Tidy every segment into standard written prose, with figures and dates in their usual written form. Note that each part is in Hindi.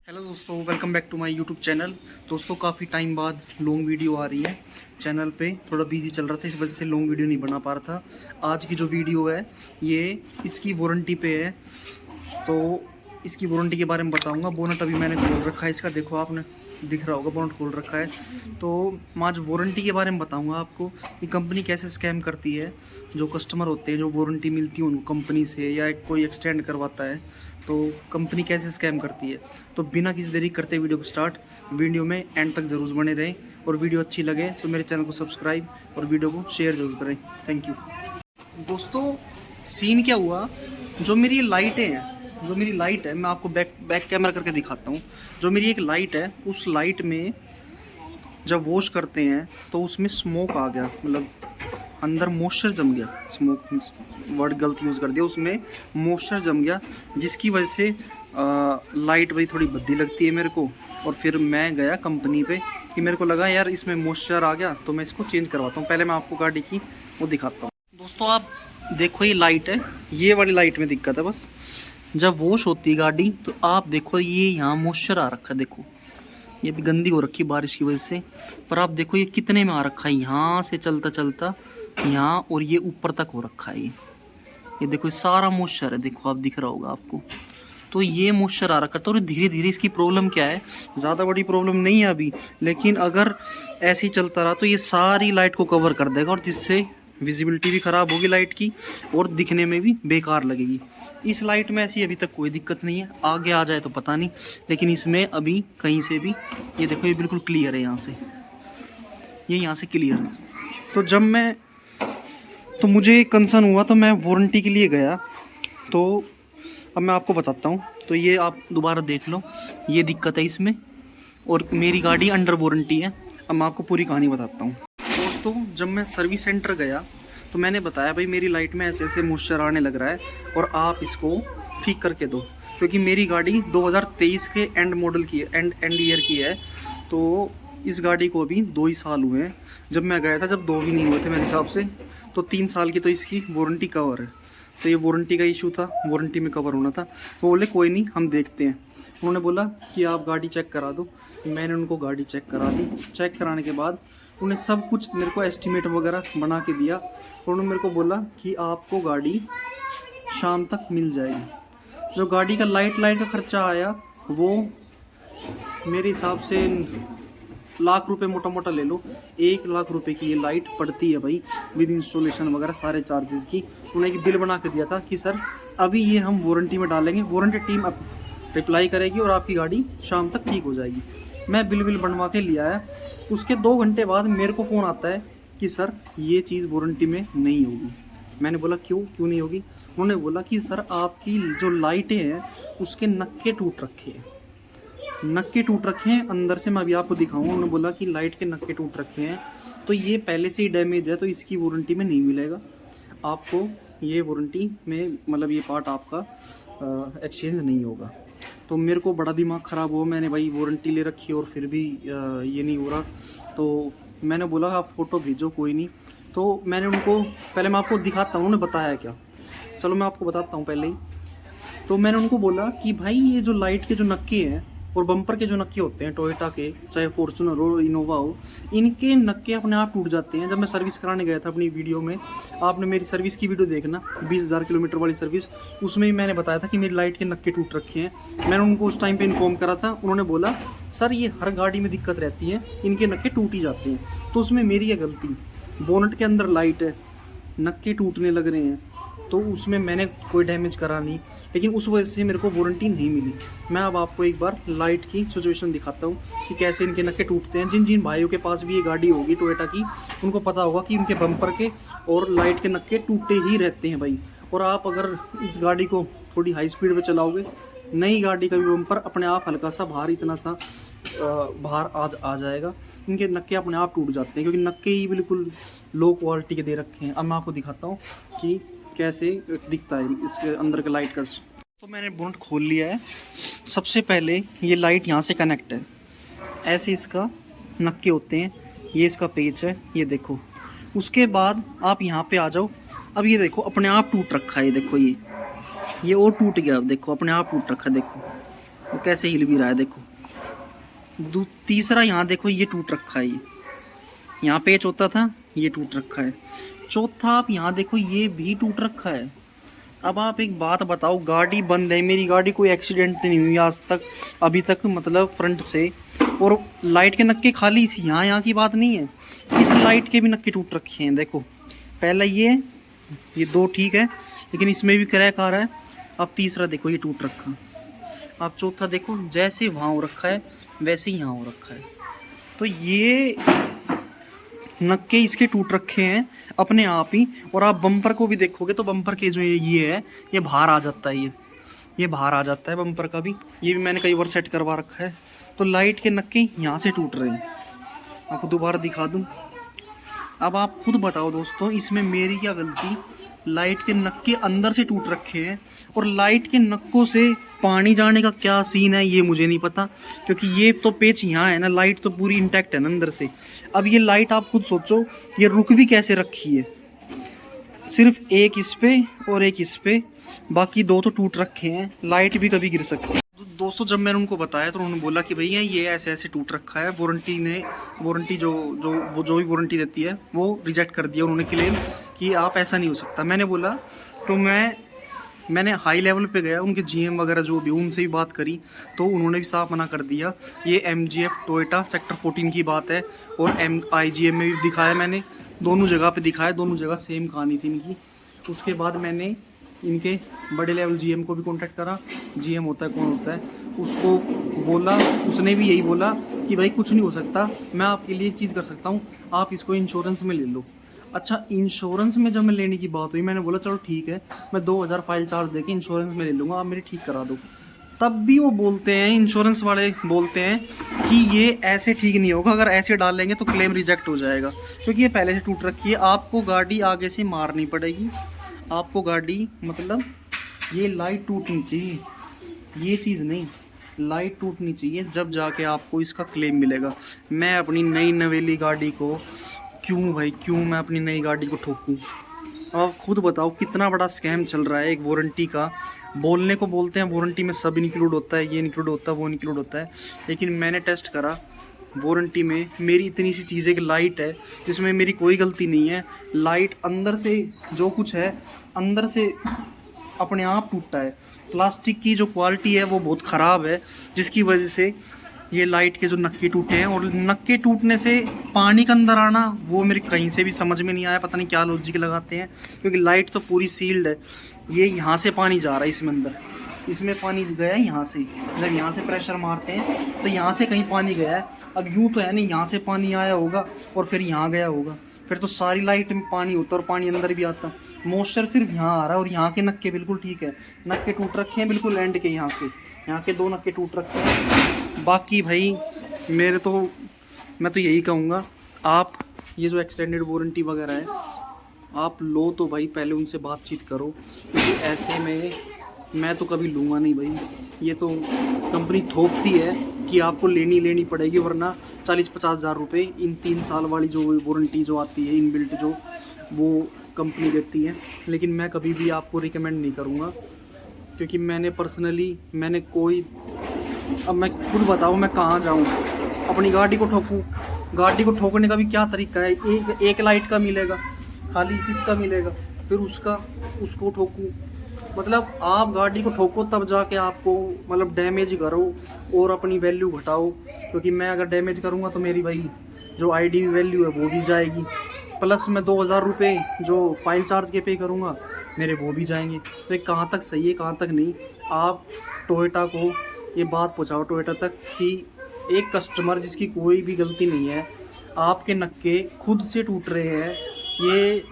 हेलो दोस्तों, welcome back to my YouTube channel. दोस्तों काफ़ी टाइम बाद लॉन्ग वीडियो आ रही है चैनल पे। थोड़ा बिजी चल रहा था, इस वजह से लॉन्ग वीडियो नहीं बना पा रहा था। आज की जो वीडियो है ये इसकी वारंटी पे है, तो इसकी वारंटी के बारे में बताऊंगा। बोनट अभी मैंने खोल रखा है इसका, देखो आपने दिख रहा होगा बोनट खोल रखा है। तो मैं आज वारंटी के बारे में बताऊंगा आपको कि कंपनी कैसे स्कैम करती है। जो कस्टमर होते हैं, जो वारंटी मिलती है उनको कंपनी से, या कोई एक्सटेंड करवाता है तो कंपनी कैसे स्कैम करती है। तो बिना किसी देरी करते वीडियो को स्टार्ट, वीडियो में एंड तक ज़रूर बने रहें। और वीडियो अच्छी लगे तो मेरे चैनल को सब्सक्राइब और वीडियो को शेयर ज़रूर करें। Thank you. दोस्तों सीन क्या हुआ, जो मेरी लाइटें हैं, जो मेरी लाइट है, मैं आपको बैक कैमरा करके दिखाता हूँ। जो मेरी एक लाइट है, उस लाइट में जब वॉश करते हैं तो उसमें स्मोक आ गया, मतलब अंदर मॉइस्चर जम गया। स्मोक वर्ड गलत यूज़ कर दिया, उसमें मॉइस्चर जम गया, जिसकी वजह से लाइट भाई थोड़ी भद्दी लगती है मेरे को। और फिर मैं गया कंपनी पे कि मेरे को लगा यार इसमें मॉइस्चर आ गया, तो मैं इसको चेंज करवाता हूँ। पहले मैं आपको गाड़ी की वो दिखाता हूँ। दोस्तों आप देखो, ये लाइट है, ये वाली लाइट में दिक्कत है बस। जब वॉश होती है गाड़ी तो आप देखो ये यहाँ मॉइस्चर आ रखा है, देखो ये भी गंदी हो रखी बारिश की वजह से। पर आप देखो ये कितने में आ रखा है, यहाँ से चलता चलता यहाँ, और ये ऊपर तक हो रखा है। ये देखो ये सारा मॉइस्चर है, देखो आप दिख रहा होगा आपको। तो ये मॉइस्चर आ रखा है। तो धीरे धीरे इसकी प्रॉब्लम क्या है, ज़्यादा बड़ी प्रॉब्लम नहीं है अभी, लेकिन अगर ऐसे ही चलता रहा तो ये सारी लाइट को कवर कर देगा, और जिससे विजिबिलिटी भी ख़राब होगी लाइट की, और दिखने में भी बेकार लगेगी। इस लाइट में ऐसी अभी तक कोई दिक्कत नहीं है, आगे आ जाए तो पता नहीं, लेकिन इसमें अभी कहीं से भी, ये देखो ये बिल्कुल क्लियर है, यहाँ से ये यहाँ से क्लियर है। तो मुझे कंसर्न हुआ, तो मैं वारंटी के लिए गया। तो अब मैं आपको बताता हूँ। तो ये आप दोबारा देख लो, ये दिक्कत है इसमें, और मेरी गाड़ी अंडर वारंटी है। अब मैं आपको पूरी कहानी बताता हूँ। दोस्तों जब मैं सर्विस सेंटर गया तो मैंने बताया भाई मेरी लाइट में ऐसे ऐसे मॉइस्चर आने लग रहा है, और आप इसको ठीक करके दो, क्योंकि मेरी गाड़ी 2023 के एंड मॉडल की है, एंड ईयर की है। तो इस गाड़ी को अभी 2 ही साल हुए हैं। जब मैं गया था, जब 2 भी नहीं हुए थे मेरे हिसाब से, तो 3 साल की तो इसकी वारंटी कवर है। तो ये वारंटी का इशू था, वारंटी में कवर होना था। वो बोले कोई नहीं हम देखते हैं। उन्होंने बोला कि आप गाड़ी चेक करा दो। मैंने उनको गाड़ी चेक करा दी। चेक कराने के बाद उन्हें सब कुछ मेरे को एस्टीमेट वगैरह बना के दिया। उन्होंने मेरे को बोला कि आपको गाड़ी शाम तक मिल जाएगी। जो गाड़ी का लाइट का खर्चा आया वो मेरे हिसाब से लाख रुपए मोटा मोटा ले लो। 1 लाख रुपए की ये लाइट पड़ती है भाई, विद इंस्टॉलेशन वगैरह सारे चार्जेस की। उन्हें एक बिल बना के दिया था कि सर अभी ये हम वारंटी में डालेंगे, वारंटी टीम अब रिप्लाई करेगी और आपकी गाड़ी शाम तक ठीक हो जाएगी। मैं बिल बनवा के लिया है। उसके 2 घंटे बाद मेरे को फ़ोन आता है कि सर ये चीज़ वारंटी में नहीं होगी। मैंने बोला क्यों नहीं होगी। उन्होंने बोला कि सर आपकी जो लाइटें हैं उसके नक्के टूट रखे हैं, नक्के टूट रखे हैं अंदर से। मैं अभी आपको दिखाऊंगा। उन्होंने बोला कि लाइट के नक्के टूट रखे हैं, तो ये पहले से ही डैमेज है, तो इसकी वारंटी में नहीं मिलेगा आपको। ये वारंटी में मतलब ये पार्ट आपका एक्सचेंज नहीं होगा। तो मेरे को बड़ा दिमाग ख़राब हुआ। मैंने भाई वारंटी ले रखी और फिर भी ये नहीं हो रहा। तो मैंने बोला आप फ़ोटो भेजो, कोई नहीं। तो मैंने उनको, पहले मैं आपको दिखाता हूँ उन्होंने बताया क्या, चलो मैं आपको बताता हूँ पहले ही। तो मैंने उनको बोला कि भाई ये जो लाइट के जो नक्के हैं और बम्पर के जो नक्के होते हैं टोयोटा के, चाहे फॉर्च्यूनर हो, इनोवा हो, इनके नक्के अपने आप टूट जाते हैं। जब मैं सर्विस कराने गया था अपनी वीडियो में, आपने मेरी सर्विस की वीडियो देखना, 20,000 किलोमीटर वाली सर्विस, उसमें ही मैंने बताया था कि मेरी लाइट के नक्के टूट रखे हैं। मैंने उनको उस टाइम पे इन्फॉर्म करा था। उन्होंने बोला सर ये हर गाड़ी में दिक्कत रहती है, इनके नक्के टूट ही जाते हैं। तो उसमें मेरी है गलती, बोनट के अंदर लाइट है, नक्के टूटने लग रहे हैं, तो उसमें मैंने कोई डैमेज करा नहीं, लेकिन उस वजह से मेरे को वारंटी नहीं मिली। मैं अब आपको एक बार लाइट की सिचुएशन दिखाता हूँ कि कैसे इनके नक्के टूटते हैं। जिन जिन भाइयों के पास भी ये गाड़ी होगी टोयोटा की, उनको पता होगा कि इनके बम्पर के और लाइट के नक्के टूटे ही रहते हैं भाई। और आप अगर इस गाड़ी को थोड़ी हाई स्पीड पर चलाओगे, नई गाड़ी का भी बम्पर अपने आप हल्का सा बाहर, इतना सा बाहर आ जाएगा। इनके नक्के अपने आप टूट जाते हैं, क्योंकि नक्के ही बिल्कुल लो क्वालिटी के दे रखे हैं। अब मैं आपको दिखाता हूँ कि कैसे दिखता है इसके अंदर का लाइट का। तो मैंने बोनट खोल लिया है। सबसे पहले ये लाइट यहाँ से कनेक्ट है, ऐसे इसका नक्के होते हैं, ये इसका पेच है, ये देखो। उसके बाद आप यहाँ पे आ जाओ। अब ये देखो अपने आप टूट रखा है, ये देखो ये और टूट गया। अब देखो अपने आप टूट रखा है, देखो वो कैसे हिल भी रहा है देखो। तीसरा यहाँ देखो ये टूट रखा है, ये यहाँ पेच होता था, ये टूट रखा है। चौथा आप यहाँ देखो ये भी टूट रखा है। अब आप एक बात बताओ, गाड़ी बंद है, मेरी गाड़ी कोई एक्सीडेंट नहीं हुई आज तक, अभी तक, मतलब फ्रंट से, और लाइट के नक्के खाली इस यहाँ की बात नहीं है, इस लाइट के भी नक्के टूट रखे हैं देखो। पहला ये दो ठीक है, लेकिन इसमें भी क्रैक आ रहा है। अब तीसरा देखो ये टूट रखा। अब चौथा देखो जैसे वहाँ हो रखा है वैसे ही यहाँ हो रखा है। तो ये नक्के इसके टूट रखे हैं अपने आप ही। और आप बम्पर को भी देखोगे तो बम्पर के जो ये है ये बाहर आ जाता है, ये बाहर आ जाता है बम्पर का भी। ये भी मैंने कई बार सेट करवा रखा है। तो लाइट के नक्के यहाँ से टूट रहे हैं, आपको दोबारा दिखा दूँ। अब आप खुद बताओ दोस्तों, इसमें मेरी क्या गलती। लाइट के नक्के अंदर से टूट रखे हैं, और लाइट के नक्कों से पानी जाने का क्या सीन है ये मुझे नहीं पता, क्योंकि ये तो पेच यहाँ है ना, लाइट तो पूरी इंटैक्ट है ना अंदर से। अब ये लाइट आप खुद सोचो ये रुक भी कैसे रखी है, सिर्फ एक इस पे और एक इस पे, बाकी दो तो टूट रखे हैं। लाइट भी कभी गिर सकती है। दोस्तों जब मैंने उनको बताया तो उन्होंने बोला कि भैया ये ऐसे ऐसे टूट रखा है, वारंटी जो भी वारंटी देती है वो रिजेक्ट कर दिया उन्होंने, क्लेम कि आप ऐसा नहीं हो सकता। मैंने बोला तो मैंने हाई लेवल पे गया, उनके जीएम वगैरह जो भी उनसे भी बात करी, तो उन्होंने भी साफ मना कर दिया। ये MGF टोयोटा सेक्टर 14 की बात है, और IGM में भी दिखाया मैंने, दोनों जगह पे दिखाया, दोनों जगह सेम कहानी थी इनकी। उसके बाद मैंने इनके बड़े लेवल GM को भी कांटेक्ट करा। GM होता है, कौन होता है, उसको बोला, उसने भी यही बोला कि भाई कुछ नहीं हो सकता, मैं आपके लिए एक चीज़ कर सकता हूँ, आप इसको इंश्योरेंस में ले लो। अच्छा, इंश्योरेंस में जब मैं लेने की बात हुई, मैंने बोला चलो ठीक है, मैं 2000 फाइल चार्ज देके इंश्योरेंस में ले लूँगा, आप मेरी ठीक करा दो। तब भी वो बोलते हैं, इंश्योरेंस वाले बोलते हैं कि ये ऐसे ठीक नहीं होगा, अगर ऐसे डाल लेंगे तो क्लेम रिजेक्ट हो जाएगा, क्योंकि ये पहले से टूट रखी है। आपको गाड़ी आगे से मारनी पड़ेगी, आपको गाड़ी, मतलब ये लाइट टूटनी चाहिए, ये चीज़ नहीं, लाइट टूटनी चाहिए, जब जाके आपको इसका क्लेम मिलेगा। मैं अपनी नई नवेली गाड़ी को क्यों मैं अपनी नई गाड़ी को ठोकूं? आप खुद बताओ कितना बड़ा स्कैम चल रहा है एक वारंटी का। बोलने को बोलते हैं वारंटी में सब इंक्लूड होता है, ये इंक्लूड होता है, वो इंक्लूड होता है, लेकिन मैंने टेस्ट करा, वारंटी में मेरी इतनी सी चीज़ है कि लाइट है जिसमें मेरी कोई गलती नहीं है। लाइट अंदर से जो कुछ है अंदर से अपने आप टूटता है। प्लास्टिक की जो क्वालिटी है वो बहुत ख़राब है, जिसकी वजह से ये लाइट के जो नक्के टूटे हैं, और नक्के टूटने से पानी का अंदर आना वो मेरे कहीं से भी समझ में नहीं आया, पता नहीं क्या लॉजिक लगाते हैं, क्योंकि लाइट तो पूरी सील्ड है। ये यहाँ से पानी जा रहा है इसमें अंदर, इसमें पानी गया है यहाँ से, जब यहाँ से प्रेशर मारते हैं तो यहाँ से कहीं पानी गया है। अब यूँ तो है नहीं, यहाँ से पानी आया होगा और फिर यहाँ गया होगा, फिर तो सारी लाइट में पानी होता और पानी अंदर भी आता। मॉइस्चर सिर्फ यहाँ आ रहा है, और यहाँ के नक्के बिल्कुल ठीक है, नक्के टूट रखे हैं बिल्कुल एंड के, यहाँ के 2 नक्के टूट रखे हैं। बाकी भाई मैं तो यही कहूँगा, आप ये जो एक्सटेंडेड वारंटी वगैरह है आप लो तो भाई पहले उनसे बातचीत करो, क्योंकि ऐसे में मैं तो कभी लूँगा नहीं भाई। ये तो कंपनी थोपती है कि आपको लेनी पड़ेगी, वरना 40-50 हज़ार रुपये इन 3 साल वाली जो वारंटी जो आती है इनबिल्ट, जो वो कंपनी देती है। लेकिन मैं कभी भी आपको रिकमेंड नहीं करूँगा, क्योंकि मैंने कोई, अब मैं खुद बताऊँ मैं कहाँ जाऊँ, अपनी गाड़ी को ठोकूँ? गाड़ी को ठोकने का भी क्या तरीका है? एक लाइट का मिलेगा, खाली इसका मिलेगा, फिर उसको ठोकूँ? मतलब आप गाड़ी को ठोको तब जाके आपको, मतलब डैमेज करो और अपनी वैल्यू घटाओ, क्योंकि मैं अगर डैमेज करूँगा तो मेरी भाई जो ID वैल्यू है वो भी जाएगी, प्लस मैं 2000 रुपये जो फाइल चार्ज के पे करूँगा मेरे वो भी जाएंगे। तो ये कहाँ तक सही है कहाँ तक नहीं? आप टोयोटा को ये बात पहुँचाओ टोयोटा तक कि एक कस्टमर जिसकी कोई भी गलती नहीं है, आपके नक्के खुद से टूट रहे हैं, ये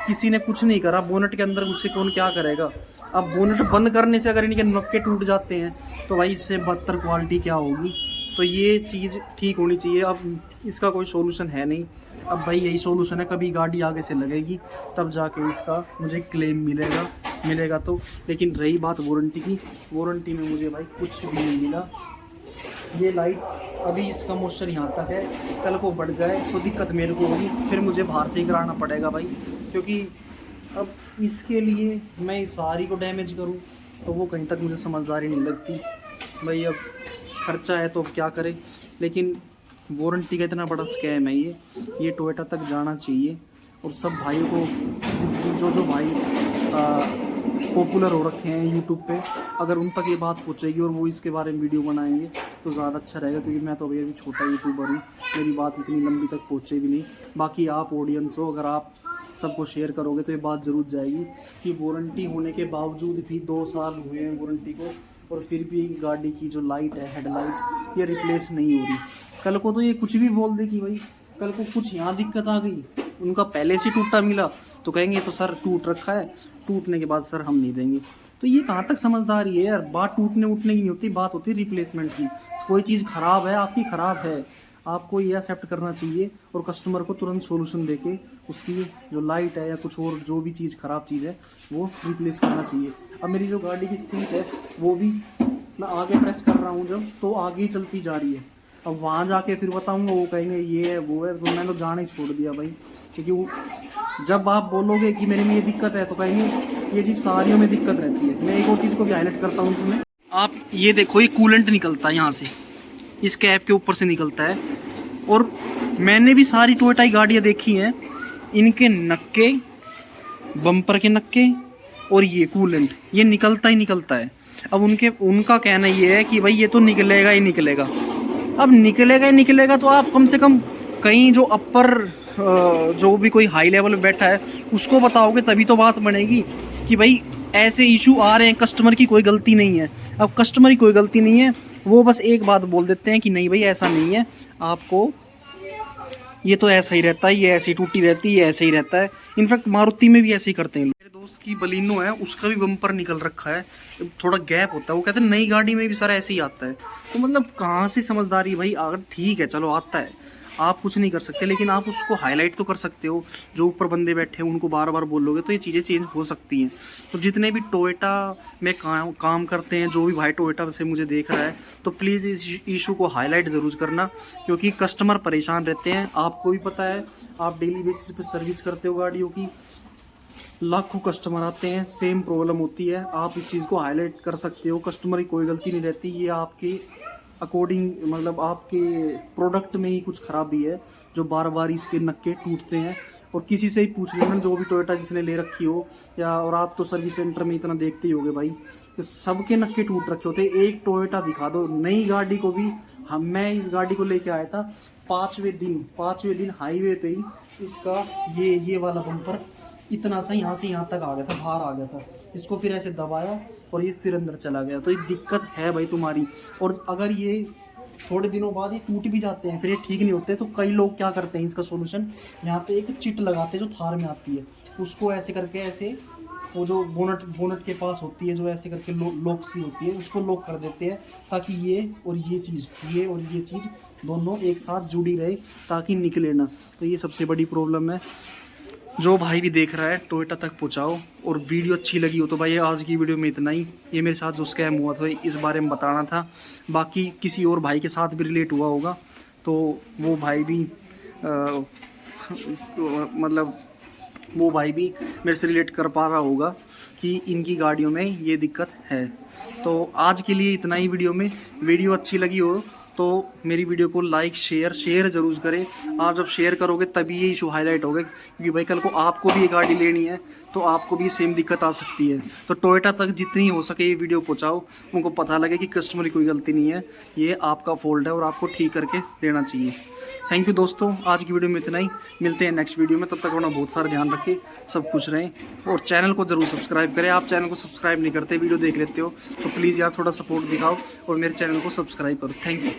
किसी ने कुछ नहीं करा, बोनट के अंदर उससे कौन क्या करेगा? अब बोनट बंद करने से अगर इनके नक्के टूट जाते हैं तो भाई इससे बदतर क्वालिटी क्या होगी? तो ये चीज़ ठीक होनी चाहिए। अब इसका कोई सोल्यूशन है नहीं, अब भाई यही सोल्यूशन है, कभी गाड़ी आगे से लगेगी तब जाके इसका मुझे क्लेम मिलेगा तो। लेकिन रही बात वारंटी की, वारंटी में मुझे भाई कुछ भी नहीं मिला। ये लाइट अभी इसका मॉइस्चर यहाँ तक है, कल को बढ़ जाए तो दिक्कत मेरे को होगी, फिर मुझे बाहर से ही कराना पड़ेगा भाई, क्योंकि अब इसके लिए मैं इस सारी को डैमेज करूँ तो वो कहीं तक मुझे समझदारी नहीं लगती। भाई अब खर्चा है तो अब क्या करें, लेकिन वारंटी का इतना बड़ा स्कैम है ये टोयोटा तक जाना चाहिए। और सब भाइयों को जो भाई पॉपुलर हो रखे हैं यूट्यूब पे, अगर उन तक ये बात पहुंचेगी और वो इसके बारे में वीडियो बनाएंगे तो ज़्यादा अच्छा रहेगा, क्योंकि मैं तो अभी छोटा यूट्यूबर हूँ, मेरी बात इतनी लंबी तक पहुँचे भी नहीं। बाकी आप ऑडियंस हो, अगर आप सबको शेयर करोगे तो ये बात ज़रूर जाएगी कि वारंटी होने के बावजूद भी 2 साल हुए हैं वारंटी को, और फिर भी गाड़ी की जो लाइट है, हेडलाइट, ये रिप्लेस नहीं हो रही। कल को तो ये कुछ भी बोल दे कि भाई कल को कुछ यहाँ दिक्कत आ गई, उनका पहले से टूटा मिला तो कहेंगे तो सर टूट रखा है, टूटने के बाद सर हम नहीं देंगे। तो ये कहाँ तक समझदारी है यार, बात टूटने उठने की नहीं होती, बात होती है रिप्लेसमेंट की। कोई चीज़ ख़राब है, आपकी ख़राब है, आपको ये एक्सेप्ट करना चाहिए और कस्टमर को तुरंत सॉल्यूशन देके उसकी जो लाइट है या कुछ और जो भी चीज़ ख़राब चीज़ है वो रिप्लेस करना चाहिए। अब मेरी जो गाड़ी की सीट है वो भी मैं आगे प्रेस कर रहा हूँ जब, तो आगे ही चलती जा रही है। अब वहाँ जाके फिर बताऊँगा, वो कहेंगे ये है वो है, तो मैंने तो जाना ही छोड़ दिया भाई। क्योंकि जब आप बोलोगे कि मेरे में ये दिक्कत है तो कहेंगे ये चीज़ सारियों में दिक्कत रहती है। मैं एक और चीज़ को भी हाईलाइट करता हूँ इसमें, आप ये देखो, ये कूलेंट निकलता है यहाँ से, इस कैप के ऊपर से निकलता है। और मैंने भी सारी टोयोटा की गाड़ियाँ देखी हैं, इनके नक्के, बम्पर के नक्के और ये कूलेंट, ये निकलता ही निकलता है। अब उनका कहना ये है कि भाई ये तो निकलेगा ही निकलेगा। अब निकलेगा ही निकलेगा तो आप कम से कम कहीं जो अपर जो भी कोई हाई लेवल में बैठा है उसको बताओगे, तभी तो बात बनेगी कि भाई ऐसे इशू आ रहे हैं, कस्टमर की कोई गलती नहीं है। अब कस्टमर की कोई गलती नहीं है, वो बस एक बात बोल देते हैं कि नहीं भाई ऐसा नहीं है, आपको ये तो ऐसा ही रहता है, ये ऐसे ही टूटी रहती है, ये ऐसे ही रहता है। इनफैक्ट मारुति में भी ऐसे ही करते हैं। मेरे दोस्त की बलिनो है, उसका भी बम्पर निकल रखा है, थोड़ा गैप होता है, वो कहते हैं नई गाड़ी में भी सारा ऐसे ही आता है। तो मतलब कहाँ से समझदारी भाई, अगर ठीक है चलो आता है, आप कुछ नहीं कर सकते, लेकिन आप उसको हाईलाइट तो कर सकते हो। जो ऊपर बंदे बैठे हैं उनको बार बार बोलोगे तो ये चीज़ें चेंज हो सकती हैं। तो जितने भी टोयोटा में काम करते हैं, जो भी भाई टोयोटा से मुझे देख रहा है, तो प्लीज़ इस इशू को हाईलाइट ज़रूर करना, क्योंकि कस्टमर परेशान रहते हैं। आपको भी पता है, आप डेली बेसिस पे सर्विस करते हो गाड़ियों की, लाखों कस्टमर आते हैं, सेम प्रॉब्लम होती है। आप इस चीज़ को हाईलाइट कर सकते हो, कस्टमर की कोई गलती नहीं रहती, ये आपके अकॉर्डिंग मतलब आपके प्रोडक्ट में ही कुछ खराबी है जो बार बार इसके नक्के टूटते हैं। और किसी से ही पूछ लेना, जो भी टोयोटा जिसने ले रखी हो, या और आप तो सर्विस सेंटर में इतना देखते ही होगे भाई, तो सबके नक्के टूट रखे होते। एक टोयोटा दिखा दो नई गाड़ी को भी, मैं इस गाड़ी को लेके आया था 5वें दिन हाईवे पे ही इसका ये वाला बम्पर इतना सा यहाँ से यहाँ तक आ गया था, बाहर आ गया था। इसको फिर ऐसे दबाया और ये फिर अंदर चला गया। तो ये दिक्कत है भाई तुम्हारी। और अगर ये थोड़े दिनों बाद ये टूट भी जाते हैं, फिर ये ठीक नहीं होते, तो कई लोग क्या करते हैं, इसका सोल्यूशन यहाँ पे एक चिट लगाते हैं जो थार में आती है, उसको ऐसे करके ऐसे वो जो बोनट के पास होती है, जो ऐसे करके लॉक सी होती है, उसको लॉक कर देते हैं, ताकि ये और ये चीज़ दोनों एक साथ जुड़ी रहे, ताकि निकले ना। तो ये सबसे बड़ी प्रॉब्लम है। जो भाई भी देख रहा है टोयोटा तक पहुंचाओ। और वीडियो अच्छी लगी हो तो भाई आज की वीडियो में इतना ही। ये मेरे साथ जो स्कैम हुआ था इस बारे में बताना था। बाकी किसी और भाई के साथ भी रिलेट हुआ होगा तो वो भाई भी मतलब वो भाई भी मेरे से रिलेट कर पा रहा होगा कि इनकी गाड़ियों में ये दिक्कत है। तो आज के लिए इतना ही वीडियो में। वीडियो अच्छी लगी हो तो मेरी वीडियो को लाइक शेयर ज़रूर करें। आप जब शेयर करोगे तभी ये इशू हाईलाइट होगा, क्योंकि भाई कल को आपको भी ये गाड़ी लेनी है तो आपको भी सेम दिक्कत आ सकती है। तो टोयोटा तक जितनी हो सके ये वीडियो पहुंचाओ, उनको पता लगे कि कस्टमर की कोई गलती नहीं है, ये आपका फॉल्ट है और आपको ठीक करके देना चाहिए। थैंक यू दोस्तों, आज की वीडियो में इतना ही। मिलते हैं नेक्स्ट वीडियो में, तब तक अपना बहुत सारा ध्यान रखें, सब खुश रहें और चैनल को ज़रूर सब्सक्राइब करें। आप चैनल को सब्सक्राइब नहीं करते, वीडियो देख लेते हो, तो प्लीज़ यार थोड़ा सपोर्ट दिखाओ और मेरे चैनल को सब्सक्राइब करो। Thank you.